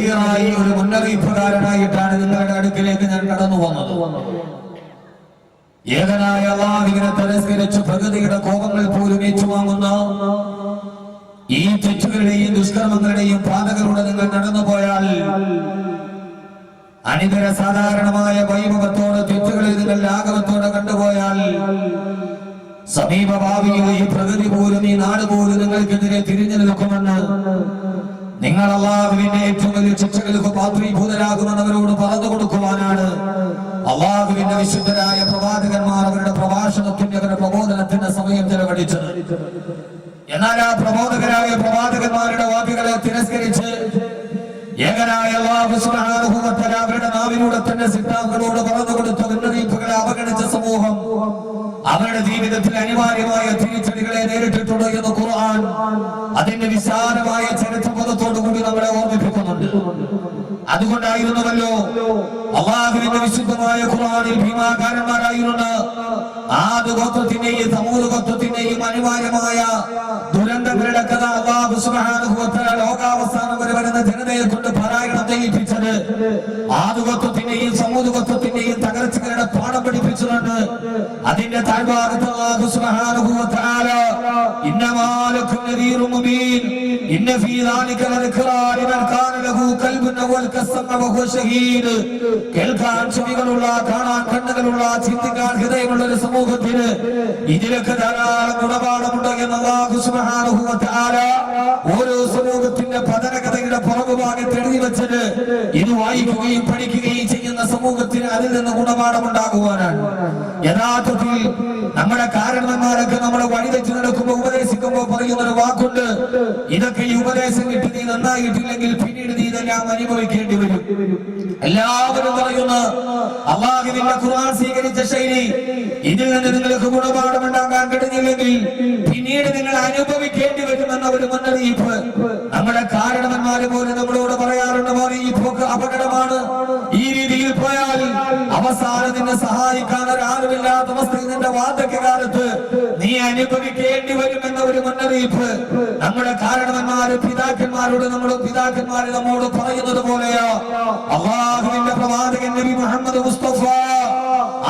നദീറായി, ഒരു മുന്നറിയിപ്പുകാരനായിട്ടാണ് നിങ്ങളുടെ അടുക്കിലേക്ക് ഞാൻ കടന്നു വന്നത്. ഏകനായ അല്ലാഹുവിനെ തിരസ്കരിച്ച് പ്രകൃതിയുടെ കോപങ്ങൾ പോലും ഏറ്റുവാങ്ങുന്ന ഈ തെറ്റുകളുടെയും ദുഷ്കർമ്മങ്ങളുടെയും പാതകളുടെ നിങ്ങൾ നടന്നുപോയാൽ, അനിതര സാധാരണമായ വൈഭവത്തോടെ തെറ്റുകളിൽ നിങ്ങൾ ലാഘവത്തോടെ കണ്ടുപോയാൽ, സമീപ ഭാവിയിൽ ഈ പ്രകൃതി പോലും ഈ നാട് പോലും നിങ്ങൾക്കെതിരെ തിരിഞ്ഞു നിൽക്കുമെന്ന് നിങ്ങൾ അല്ലാഹുവിന്റെ ഏറ്റവും വലിയ ശിക്ഷകൾക്ക് പാത്രീഭൂതരാകുമെന്ന് അവരോട് പറഞ്ഞു കൊടുക്കുവാനാണ് അല്ലാഹുവിന്റെ വിശുദ്ധരായ പ്രവാചകന്മാർ അവരുടെ പ്രഭാഷണത്തിന്റെ അവരുടെ പ്രബോധനത്തിന്റെ സമയം ചെലവഴിച്ചത്. എന്നാൽ ആ പ്രബോധകരായ പ്രവാചകന്മാരുടെ വാക്കുകളെ തിരസ്കരിച്ച് ഏകനായ അല്ലാഹു സുബ്ഹാനഹു വ തആല അവരുടെ നാവിലൂടെ തന്നെ സിദ്ധാന്തങ്ങളോട് പറഞ്ഞു കൊടുത്ത മുന്നറിയിപ്പുകളെ അവഗണിച്ച സമൂഹം അവരുടെ ജീവിതത്തിൽ അനിവാര്യമായ തിരിച്ചടികളെ നേരിട്ടിട്ടുണ്ട് എന്ന് ഖുർആൻ അതിന്റെ വിശാലമായ ചരിത്രപഥത്തോടു കൂടി നമ്മളെ ഓർമ്മിപ്പിക്കുന്നുണ്ട്. അതുകൊണ്ടായിരുന്നുവല്ലോ അല്ലാഹുവിന്റെ വിശുദ്ധമായ ഖുർആനിൽ ഭീമാകാരന്മാരായിരുന്ന ആദ് ഗോത്രത്തിന്റെയും സമൂദ് ഗോത്രത്തിന്റെയും അനിവാര്യമായ ദുരന്തങ്ങളുടെ കഥ അല്ലാഹു സുബ്ഹാനഹു വ തആല ലോകാവസാനം വരെ വരുന്ന ജനതയെ കൊണ്ട് പാരായണം ചെയ്യിപ്പിച്ചത് ആദ് ഗോത്രത്തിന്റെയും സമൂദ് ഗോത്രത്തിന്റെയും തകർച്ചകളുടെ പാഠം പഠിപ്പിച്ചിട്ടുണ്ട്. അതിന്റെ താഴ്ഭാഗത്ത് അല്ലാഹു സുബ്ഹാനഹു വ തആല ഇന്നമാ ലക്കും നദീറുൻ മുബീൻ ഇന്ന ഫീ ദാലിക ലദിക്റാ ലിമൻ കാന ലഹു ഖൽബുൻ വൽ കസ്മ വഹുവ ഷഹീദ്. കേൾക്കാൻ ചെവികളുള്ള, കാണാൻ കണ്ണുകളുള്ള, ചിന്തിക്കാൻ ഹൃദയമുള്ള ഒരു സമൂഹത്തിന് ഇതിലൊക്കെ ധാരാളം ഗുണപാഠമുണ്ട് എന്ന് അല്ലാഹു സുബ്ഹാനഹു വ തആല ഓരോ സമൂഹത്തിന്റെ പതനകഥയുടെ പുറകുഭാഗത്ത് എഴുതി വെച്ചത് ഇത് വായിക്കുകയും പഠിക്കുകയും ചെയ്യുന്ന സമൂഹത്തിന് അതിൽ നിന്ന് ഗുണപാഠമുണ്ടാകുവാനാണ്. യഥാർത്ഥത്തിൽ നമ്മുടെ കാരണന്മാരൊക്കെ നമ്മളെ വഴിതെറ്റി നടക്കുമ്പോൾ ഉപദേശിക്കുമ്പോൾ പറയുന്ന ഒരു വാക്കുണ്ട്, ഇതൊക്കെ ഈ ഉപദേശം കിട്ടി നീ നന്നായിട്ടില്ലെങ്കിൽ പിന്നീട് നീ ഇതെല്ലാം അനുഭവിക്കേണ്ടി വരും. എല്ലാവരും പറയുന്ന അല്ലാഹുവിന്റെ ഖുർആൻ സ്വീകരിച്ച ശൈലി, ഇതിൽ നിന്ന് നിങ്ങൾക്ക് ഗുണപാഠമുണ്ടാകാൻ കഴിഞ്ഞില്ലെങ്കിൽ പിന്നീട് നിങ്ങൾ അനുഭവിക്കേണ്ടി വരുമെന്ന ഒരു മുന്നറിയിപ്പ് നമ്മുടെ കാരണന്മാര് പോലെ നമ്മളോട് പറയാറുണ്ട്. ഈ പോക്ക് അപകടമാണ്, ഈ രീതിയിൽ പോയാൽ അവസാനം നിന്നെ സഹായിക്കാൻ ഒരാളുമില്ലാത്ത അവസ്ഥയിൽ നിന്റെ വാർദ്ധക്യകാലത്ത് നീ അനുഭവിക്കേണ്ടി വരുമെന്ന ഒരു മുന്നറിയിപ്പ് നമ്മുടെ കാരണന്മാര് പിതാക്കന്മാരോട് പിതാക്കന്മാര് നമ്മോട് പറയുന്നത് പോലെയാ. അല്ലാഹുവിന്റെ പ്രവാചകൻ നബി മുഹമ്മദ് മുസ്തഫ,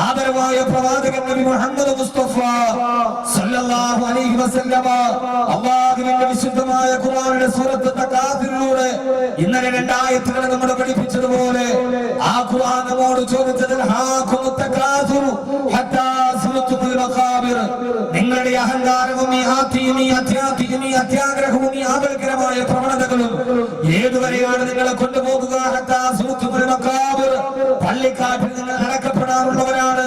ആദരവായ പ്രവാചകൻ നബി മുഹമ്മദ് മുസ്തഫ സല്ലല്ലാഹു അലൈഹി വസല്ലമ അല്ലാഹുവിന്റെ വിശുദ്ധമായ ഖുർആനിലെ സൂറത്ത് തകാസുറിലൂടെ ഇന്നലെ 2 ആയത്തുകൾ നമ്മൾ പഠിപ്പിച്ചതുപോലെ ആ ഖുർആൻ നമ്മോട് ചോദിച്ചതിൽ ഹാഖുമുത് തകാസുറു ഹത്താ സുറത്തുൽ മഖാബിർ, നിങ്ങളുടെ അഹങ്കാരവും ഈ ആത്തിയും ഈ അത്യാഗ്രഹവും ഈ ആപൽക്കരമായ പ്രവണതകളും ഏതുവരെയാണ് നിങ്ങളെ കൊണ്ടുപോകുക? ഹത്താ സുറത്തുൽ മഖാബിർ, പള്ളിക്കാട്ടിൽ നിങ്ങൾ അടക്കപ്പെടാറുള്ളവരാണ്.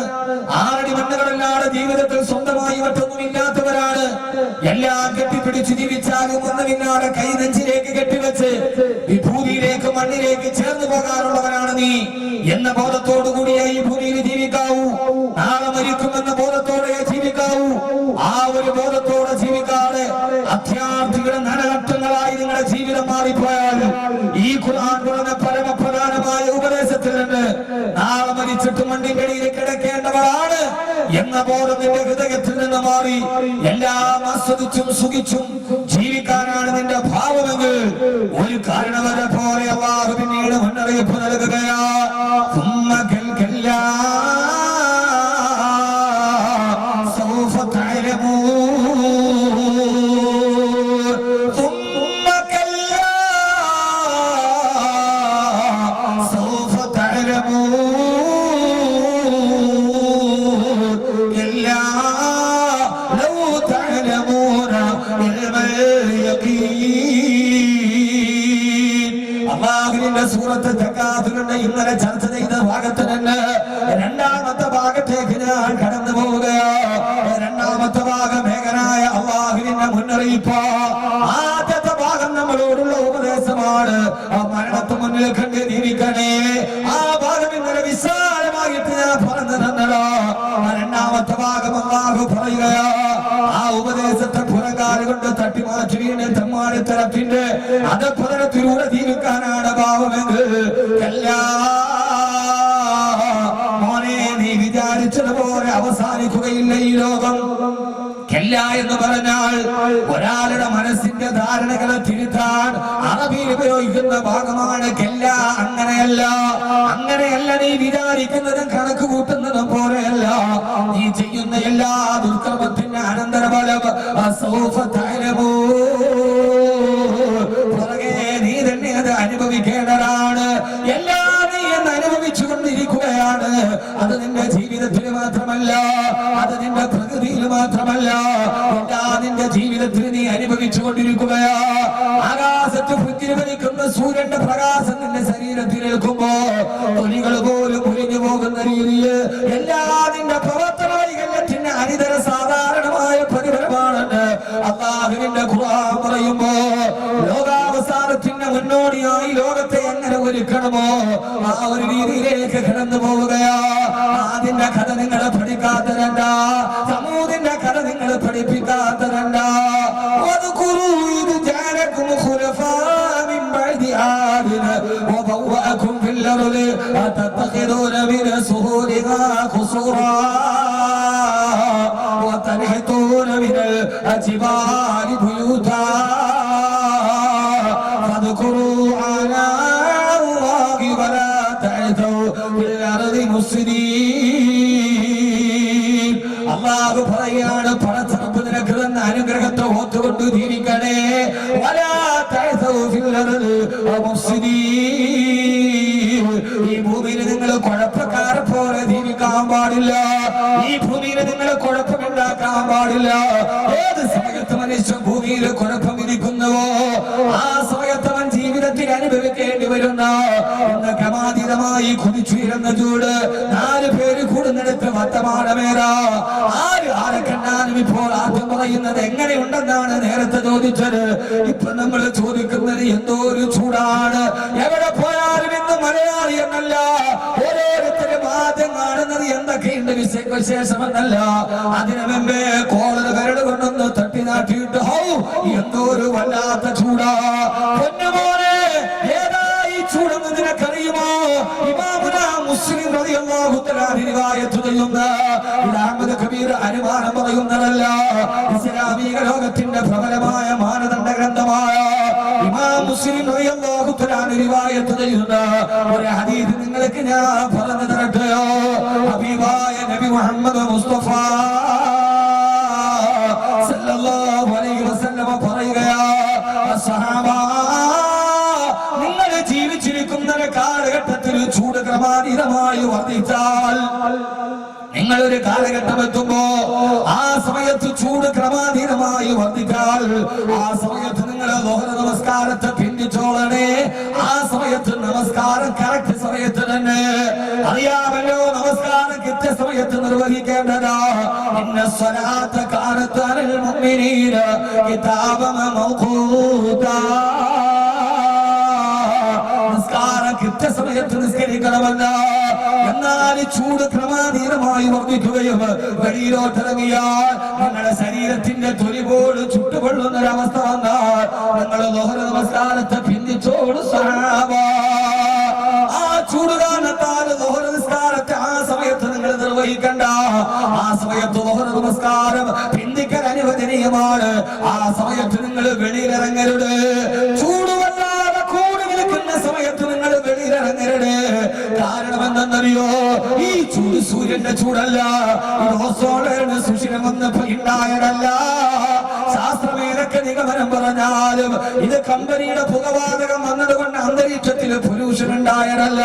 6 അടി മണ്ണുകളില്ലാതെ ജീവിതത്തിൽ സ്വന്തമായി മറ്റൊന്നും ഇല്ലാത്തവരാണ്. എല്ലാം കെട്ടിപ്പിടിച്ച് ജീവിച്ചാലും ഒന്നുമില്ലാതെ കൈ നെഞ്ചിലേക്ക് കെട്ടിവെച്ച് വിഭൂതിയിലേക്ക് മണ്ണിലേക്ക് ചേർന്ന് പോകാറുള്ളവരാണ് നീ എന്ന ബോധത്തോടു കൂടിയേ ഈ ഭൂമിയിൽ ജീവിക്കാവൂ. നാളെ മരിക്കുമെന്ന ബോധത്തോടെ ജീവിക്കാവൂ. ആ ഒരു ബോധത്തോടെ ജീവിക്കാതെ അത്യാർത്ഥികളുടെ നരകട്ടങ്ങളായി നിങ്ങളുടെ ജീവിതം മാറിപ്പോയാൽ ഈ ഖുർആൻ പറഞ്ഞ പരമപ്രധാനമായ ഉപദേശത്തിൽ നിന്ന് നാളെ മരിച്ചിട്ട് മണ്ണിൻകടിയിൽ കിടക്കേണ്ടവരാണ് എന്ന ബോധം നിന്റെ ഹൃദയത്തിൽ നിന്ന് മാറി എല്ലാം ആസ്വദിച്ചും സുഖിച്ചും ജീവിക്കാനാണ് നിന്റെ ഭാവമെങ്കിൽ ഒരു കാരണവരെ പോലെ അല്ലാഹു പിന്നീട് മുന്നറിയിപ്പ് നൽകുകയാ. സൂറത്ത് തകാസുറിന്റെ ഇന്നലെ ചർച്ച ചെയ്ത ഭാഗത്ത് നിന്ന് 2ാമത്തെ ഭാഗത്തേക്ക് ഞാൻ കടന്നു പോവുകയാ. 2ാമത്തെ ഭാഗം ഏകനായ അല്ലാഹുവിന്റെ മുന്നറിയിപ്പ്. ആദ്യത്തെ ഭാഗം നമ്മളോടുള്ള ഉപദേശമാണ്, മരണത്തെ മുന്നിൽ കണ്ട് ജീവിക്കണേ. ആ ഭാഗം ഇന്നലെ വിശാലമായിട്ട് ഞാൻ പറഞ്ഞു തന്നല്ലോ. 2ാമത്തെ ഭാഗം അല്ലാഹു പറയുകയാ, ആ ഉപദേശത്തെ പുറകാല് കൊണ്ട് തട്ടിമാറ്റി വീണ് തമ്മാടിത്തരത്തിന്റെ അധപതനത്തിലൂടെ ജീവിക്കാനാണ് ഭാവമെങ്കിൽ മോനെ നീ വിചാരിച്ചതുപോലെ അവസാനിക്കുകയില്ല ഈ ലോകം. എന്ന് പറഞ്ഞാൽ ഒരാളുടെ മനസ്സിന്റെ ധാരണകളെ തിരുത്താൻ അറബിയിൽ ഉപയോഗിക്കുന്ന ഭാഗം ഭാഗമാണ്. അങ്ങനെയല്ല, അങ്ങനെയല്ല നീ വിചാരിക്കുന്നതും കണക്ക് കൂട്ടുന്നതും പോലെയല്ല. നീ ചെയ്യുന്ന എല്ലാ ദുർക്കർമ്മത്തിന്റെ അനന്തരഫലം പുറകെ നീ തന്നെ അത് അനുഭവിക്കേണ്ടതാണ്. എല്ലാം നീ എന്ന് അനുഭവിച്ചു കൊണ്ടിരിക്കുകയാണ്. അത് നിന്റെ ജീവിതത്തിൽ മാത്രമല്ല, അത് നിന്റെ പ്രകൃതിയിൽ മാത്രമല്ല, നിന്റെ ജീവിതത്തിൽ നീ അനുഭവിച്ചു കൊണ്ടിരിക്കുകയാ. ആകാശത്ത് പ്രതിഫലിക്കുന്ന സൂര്യന്റെ പ്രകാശം നിന്റെ ശരീരത്തിൽ ഏൽക്കുമ്പോ തൊലികൾ പോലും ഒഴിഞ്ഞു പോകുന്ന രീതിയിൽ എല്ലാ നിന്റെ പ്രവർത്തന വൈകല്യത്തിന് അനിതര സാധാരണമായ പ്രതിഫലമാണെന്ന് അല്ലാഹുവിന്റെ ഖുർആൻ പറയുമ്പോ ലോകാവസാനത്തിന്റെ മുന്നോടിയായി ലോകത്തെ എങ്ങനെ ഒരുക്കണമോ ആ ഒരു രീതിയിലേക്ക് കടന്നു പോവുകയാ. അതിന്റെ കഥ നിങ്ങൾ പഠിക്കാത്തരണ്ട, സമൂഹത്തിന്റെ കഥ നിങ്ങൾ പഠിപ്പിക്കാത്തരണ്ട. وبوأكم في الأرض أتتخذون من سهولها قصورا وتنحتون من الجبال بيوتا فاذكروا آلاء الله ولا تعثوا في الأرض مفسدين. അല്ലാഹു പറയാണ്, പടച്ചറപ്പ് നിനക്ക് തന്ന അനുഗ്രഹത്തെ ഓർത്തുകൊണ്ട് ജീവിക്കണേ. ഈ ഭൂമിയിൽ നിങ്ങൾ കുഴപ്പക്കാരെ പോലെ ജീവിക്കാൻ പാടില്ല. ഈ ഭൂമിയിൽ നിങ്ങൾ കുഴപ്പമുണ്ടാക്കാൻ പാടില്ല. ഏത് സമയത്ത് മനുഷ്യൻ ഭൂമിയിൽ കുഴപ്പം വിധിക്കുന്നുവോ ആ സമയത്ത് അവൻ ജീവിതത്തിൽ അനുഭവിക്കേണ്ടി വരുന്ന ക്രമാതീതമായി കുതിച്ചുയരുന്ന ചൂട്, 4 പേര് കൂടുന്നിടത്ത് വർത്തമാനമേറാ. ആരെ കണ്ടാലും ഇപ്പോൾ ആദ്യം പറയുന്നത് എങ്ങനെയുണ്ടെന്നാണ് നേരത്തെ ചോദിച്ചത്. ഇപ്പൊ നമ്മൾ ചോദിക്കുന്നത് എന്തോ ഒരു ചൂടാണ്. എവിടെ പോയാലും ഇന്ന് മലയാളി എന്നല്ല, ഓരോരുത്തരും ആദ്യം കാണുന്നത് എന്തൊക്കെയുണ്ട് വിശേഷമെന്നല്ല. അതിനു മുമ്പേ കോളർ കരട് കൊണ്ടൊന്ന് തട്ടി നാട്ടിയിട്ട് ഹൗ എന്തോ ഒരു വല്ലാത്ത ചൂടാ. പൊന്നുമോനെ, ഏതാ ഈ ചൂടെന്ന് നിനക്കറിയുമോ? ഇമാമുനാ മുസ്ലിം റളിയല്ലാഹു തആല റിവായത്ത് ചെയ്യുന്ന അഹ്മദ് കബീർ അനുമാനം പറയുന്നതല്ല, ഇസ്ലാമിക ലോകത്തിന്റെ പ്രബലമായ മാനദണ്ഡ ഗ്രന്ഥമായ ഇമാം മുസ്ലിം റളിയല്ലാഹു തആല റിവായത്ത് ചെയ്യുന്ന ഒരു ഹദീസ് നിങ്ങൾക്ക് ഞാൻ പറഞ്ഞു തരട്ടെയോ? ഹബീബായ നബി മുഹമ്മദ് മുസ്തഫ സല്ലല്ലാഹു അലൈഹി വസല്ലം പറയുകയാ, സഹാബ, നിങ്ങൾ ജീവിച്ചിരിക്കുന്ന കാലഘട്ടത്തിൽ ചൂട് ക്രമാതീതമായി വർദ്ധിച്ചാൽ, നിങ്ങളൊരു കാലഘട്ടം എത്തുമ്പോ ആ സമയത്ത് ചൂട് ക്രമാതീതമായി വർദ്ധിച്ചാൽ ആ സമയത്ത് നിങ്ങൾ ലോഹര നമസ്കാരത്തെ പിന്തിച്ചോളണേ. ആ സമയത്ത് നമസ്കാരം കറക്റ്റ് സമയത്ത് തന്നെ. അറിയാമല്ലോ, നമസ്കാരം കൃത്യസമയത്ത് നിർവഹിക്കേണ്ടതാ. ഇന്ന സ്വലാത്ത കാനത്ത് അലൽ മുഅ്മിനീന കിതാബൻ മൗഖൂതാ. നമസ്കാരം കൃത്യസമയത്ത് നിസ്കരിക്കണമെന്ന. എന്നാൽ ചൂട് ക്രമാതീതമായി വർദ്ധിക്കുകയും വെളിയിലോട്ടിറങ്ങിയാൽ നിങ്ങളുടെ ശരീരത്തിന്റെ തൊലി പോലും ചുട്ടുകൊള്ളുന്ന ഒരവസ്ഥ വന്നാൽ നിങ്ങൾ ലോഹര നമസ്കാരത്തെ പിന്തിച്ചോട് സഹാബ. ആ ചൂടുകാലത്താൽ ലോഹര നമസ്കാരത്തെ ആ സമയത്ത് നിങ്ങൾ നിർവഹിക്കണ്ട. ആ സമയത്ത് ലോഹര നമസ്കാരം പിന്തിക്കൽ അനുവദനീയമാണ്. ആ സമയത്ത് നിങ്ങൾ വെളിയിലിറങ്ങരുത്. ചൂടുവല്ലാതെ കൂടി നിൽക്കുന്ന സമയത്ത് നിങ്ങൾ വെളിയിലിറങ്ങരുത്. കാരണം എന്തെന്നറിയോ? ഈ ചൂട് സൂര്യന്റെ ചൂടല്ല, ഇത് ഓസോണിന് സുഷിരം വന്നപ്പോ ഉണ്ടായതല്ല. ശാസ്ത്രമേതൊക്കെ നിഗമനം പറഞ്ഞാലും ഇത് കമ്പനിയുടെ പുകവാതകം വന്നതുകൊണ്ട് അന്തരീക്ഷത്തിൽ പൊല്യൂഷൻ ഉണ്ടായതല്ല.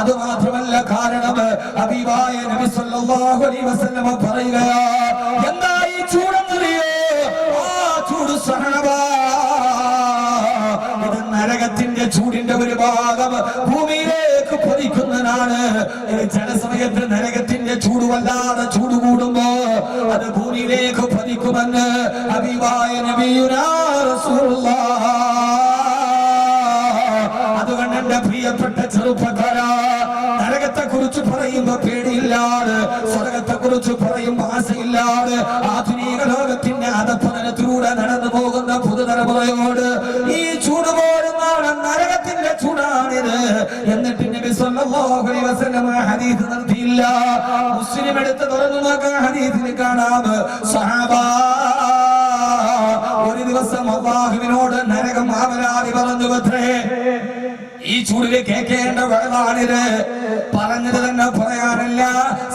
അത് മാത്രമല്ല, കാരണം ഹബീബായ നബി സല്ലല്ലാഹു അലൈഹി വസല്ലം പറയുകയാ, എന്താ ഈ ചൂടെന്നറിയോ? ആ ചൂട് സഹബാ, ഇത് നരകത്തിന്റെ ചൂടിന്റെ ഒരു ഭാഗം ഭൂമിയിലേക്ക് പതിക്കുന്നതാണ്. ചില സമയത്ത് നരകത്തിന്റെ ചൂട് വല്ലാതെ ചൂട് കൂടുമ്പോ അത് ഭൂമിയിലേക്ക് പതിക്കുമെന്ന് ഹബീബായ നബിയുനാ റസൂലുള്ളാഹ്. അതുകൊണ്ട് എന്റെ പ്രിയപ്പെട്ട ചെറുപ്പക്കാരാ, നരകത്തെ കുറിച്ച് പറയുമ്പോ പേടിയില്ലാതെ, സ്വർഗത്തെ കുറിച്ച് പറയുമ്പോ ആശയില്ലാതെ ആധുനിക ലോകത്തിന്റെ അധപതനത്തിലൂടെ നടന്നു പോകുന്ന പുതുതലമുറയോട് ഈ ചൂട് പോരുന്നാണ് നരകത്തിന്റെ ചൂടാണിത് എന്നിട്ട് നബി സല്ലല്ലാഹു അലൈഹി വസല്ലം ഹദീസ് നിർത്തിയില്ല. മുസ്ലിം എടുത്ത് തുറന്നു നോക്കാൻ ഹദീസിൽ കാണാം, സഹാബ ഒരു ദിവസം അല്ലാഹുവിനോട് നരകം ആവലാതി പറഞ്ഞു. ഈ ചൂടില് കേൾക്കേണ്ട വെള്ളാണിത്. പറഞ്ഞത് തന്നെ പറയാനല്ല,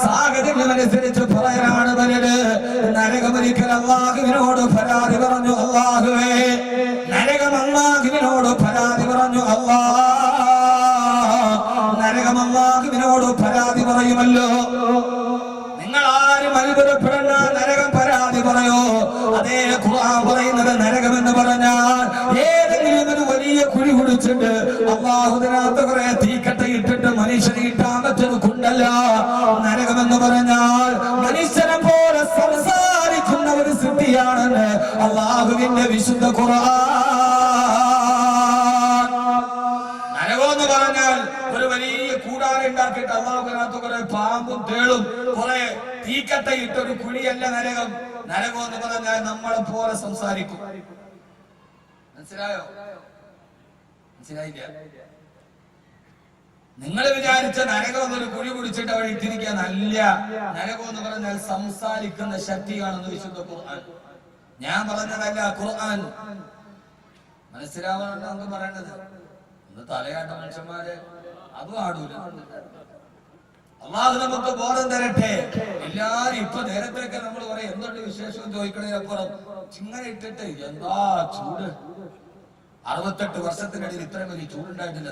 സാഹചര്യമനുസരിച്ച് പറയാനാണ് വലുത്. നരകമൊരിക്കൽ അള്ളാഹുവിനോട് പരാതി പറഞ്ഞു. അള്ളാഹുവേ, നരകം അള്ളാഹുവിനോട് പരാതി പറഞ്ഞു. നരകം അള്ളാഹുവിനോട് പരാതി പറയുമല്ലോ. നിങ്ങൾ ആരും അത്ഭുതപ്പെടേണ്ട, നരകം പരാതി പറയോ? അതേ ഖുർആൻ പറയുന്നത് നരകമെന്ന് പറഞ്ഞാൽ ഏതെങ്കിലും ഒരു വലിയ കുഴി കുടിച്ചിട്ട് അള്ളാഹുവിനകത്ത് കുറെ തീക്കട്ട ഇട്ടിട്ട് മനുഷ്യനെ ഇട്ടാൻ പറ്റുന്ന കുണ്ടല്ല. നരകമെന്ന് പറഞ്ഞാൽ മനുഷ്യനെ പോലെ സംസാരിക്കുന്ന ഒരു സൃഷ്ടിയാണെന്ന് അള്ളാഹുവിന്റെ വിശുദ്ധ ഖുർആൻ. നരകമെന്ന് പറഞ്ഞാൽ ഒരു വലിയ കൂടാരം ഉണ്ടാക്കിയിട്ട് അള്ളാഹുവിനകത്ത് കുറെ പാമ്പും തേളും കുറെ തീക്കട്ട ഇട്ടൊരു കുഴിയല്ല നരകം. നരകം എന്ന് പറഞ്ഞാൽ നമ്മളെ പോലെ സംസാരിക്കും. മനസ്സിലായോ? മനസ്സിലായില്ല? നിങ്ങൾ വിചാരിച്ച നരകം എന്നൊരു കുഴി കുടിച്ചിട്ട് അവിടെ ഇട്ടിരിക്കാൻ അല്ല. നരകം എന്ന് പറഞ്ഞാൽ സംസാരിക്കുന്ന ശക്തിയാണെന്ന് വിശുദ്ധ ഖുർആൻ. ഞാൻ പറഞ്ഞതല്ല, ഖുർആൻ. മനസ്സിലാവാനാണ് നമുക്ക് പറയേണ്ടത്. ഒന്ന് തലയാട്ട മനുഷ്യന്മാരെ അതും ആടൂല. അള്ളാഹു നമുക്ക് ബോധം തരട്ടെ. എല്ലാരും ഇപ്പൊ നേരത്തെയൊക്കെ നമ്മൾ പറയും എന്തുണ്ട് വിശേഷം ചോദിക്കണതിനപ്പുറം ചിങ്ങനെ ഇട്ടിട്ട് എന്താ ചൂട്. 68 വർഷത്തിനിടയിൽ ഇത്രയും വലിയ ചൂടുണ്ടായിട്ടില്ല.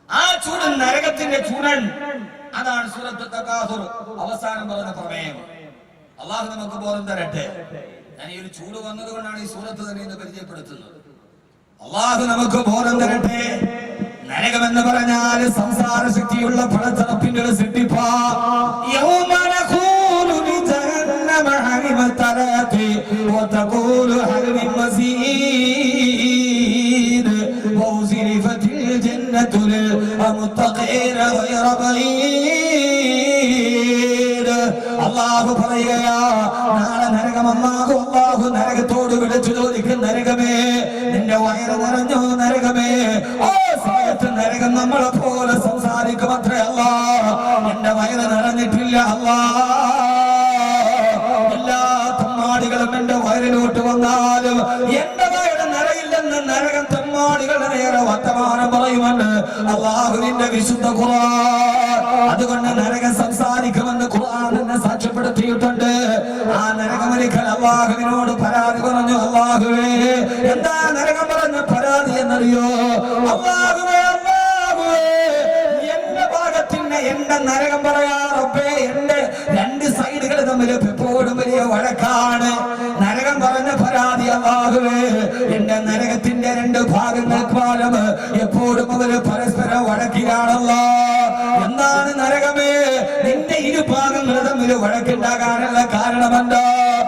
ആ ചൂട് നരകത്തിന്റെ ചൂടൻ. അതാണ് സൂറത്ത് തകാസുർ അവസാനം പറഞ്ഞ പ്രമേയം. അള്ളാഹു നമുക്ക് ബോധം തരട്ടെ. ഞാൻ ഈ ഒരു ചൂട് വന്നതുകൊണ്ടാണ് ഈ സൂറത്ത് തന്നെ ഇന്ന് പരിചയപ്പെടുത്തുന്നത്. അള്ളാഹു നമുക്ക് ബോധം തരട്ടെ. നരകമെന്ന് പറഞ്ഞാൽ സംസാര ശക്തിയുള്ള പടച്ചറപ്പിന്റെ ഒരു സിദ്ധിപ്പാ. അള്ളാഹു പറയുകയാ, നാളെ നരകം അള്ളാഹു നരകത്തോട് വിളിച്ചു ചോദിക്കും, നരകമേ നിന്റെ വയറ് നിറഞ്ഞോ? നരകമേ സമയത്ത് നരകം നമ്മളെ പോലെ സംസാരിക്കുമത്രേ. എന്റെ വയറ് നിറഞ്ഞിട്ടില്ല. എല്ലാ തെമ്മാടികളും എന്റെ വയറിലോട്ട് വന്നാലും എന്റെ വയറ് നിറയില്ലെന്ന് നരകം തെമ്മാടികളുടെ നേരെ വർത്തമാനം പറയുമെന്ന് അള്ളാഹുവിന്റെ വിശുദ്ധ ഖുർആൻ. അതുകൊണ്ട് നരകം സംസാരിക്കുമെന്ന് ഖുർആൻ തന്നെ സാക്ഷ്യപ്പെടുത്തിയിട്ടുണ്ട്. ആ നരകമൊരിക്കൽ അള്ളാഹുവിനോട് പരാതി പറഞ്ഞു. അള്ളാഹുവേ, എന്താ നരകം പറഞ്ഞ പരാതി എന്നറിയോ? അള്ളാഹുവേ, എന്റെ ഭാഗത്തിന് എന്റെ നരകം പറയാ റബ്ബേ, എന്റെ രണ്ട് സൈഡുകൾ തമ്മിൽ എപ്പോഴും വലിയ വഴക്കാണ്. നരകം പറഞ്ഞ പരാതി, അള്ളാഹുവേ, എന്റെ നരകത്തിന്റെ രണ്ട് ഭാഗങ്ങൾക്കാലും എപ്പോഴും അവര് പരസ്പരം വഴക്കിലാണല്ലോ. എന്താണ് നരകമേ നിന്റെ ഇരു ഭാഗങ്ങൾ തമ്മിൽ വഴക്കുണ്ടാകാനുള്ള കാരണമെന്താ?